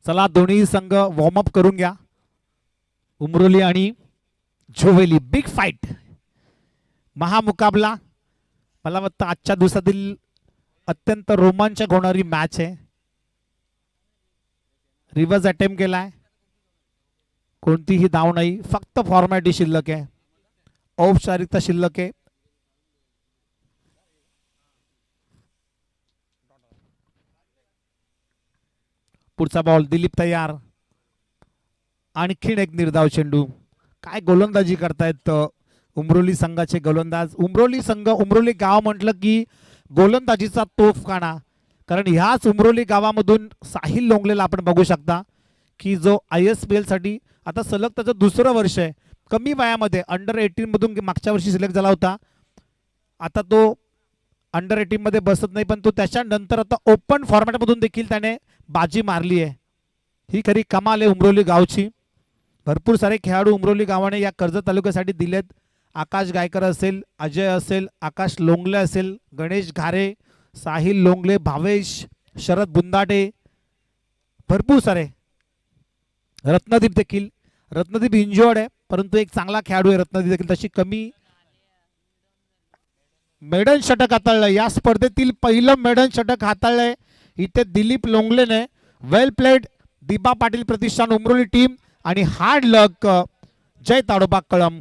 चला दोन्ही संघ वॉर्म अप करून घ्या. उमरोली आणि जोवेली बिग फाईट महामुकाबला. मला वाटतं आजच्या दिवसातील अत्यंत रोमांचक होणारी मॅच आहे. रिव्हर्स अटेम्प्ट केलाय, कोणतीही धाव नाही, फक्त फॉर्मॅलिटी शिल्लक आहे, औपचारिकता शिल्लक आहे. पुढचा बॉल दिलीप तयार. आणखीन एक निर्धाव चेंडू. काय गोलंदाजी करतायत उमरोली संघाचे गोलंदाज. उमरोली संघ, उमरोली गाव म्हटलं की गोलंदाजीचा तोफखाना. कारण ह्याच उमरोली गावामधून साहिल लोंगलेला आपण बघू शकता की जो ISPL साठी आता सलग त्याचं दुसरं वर्ष आहे. कमी वयामध्ये अंडर-18 मधून मागच्या वर्षी सिलेक्ट झाला होता. आता तो अंडर-18 मध्ये बसत नाही, पण तो त्याच्यानंतर आता ओपन फॉर्मॅटमधून देखील त्याने बाजी मारली आहे. ही खरी कमाल आहे उमरोली गावची. भरपूर सारे खेळाडू उमरोली गावाने या कर्जत तालुक्यासाठी दिलेत. आकाश गायकर असेल, अजय असेल, आकाश लोंगले असेल, गणेश घारे, साहिल लोंगले, भावेश, शरद बुंदाटे, भरपूर सारे. रत्नदीप देखील, रत्नदीप इंजर्ड आहे परंतु एक चांगला खेळाडू आहे रत्नदीप देखील. तशी कमी मेडन षटक हाताळलं या स्पर्धेतील पहिलं मेडन षटक हाताळलंय इथे दिलीप लोंगलेने. वेल प्लेड दिबा पाटील प्रतिष्ठान उमरोली टीम आणि हार्ड लक जय ताडोबा कळम.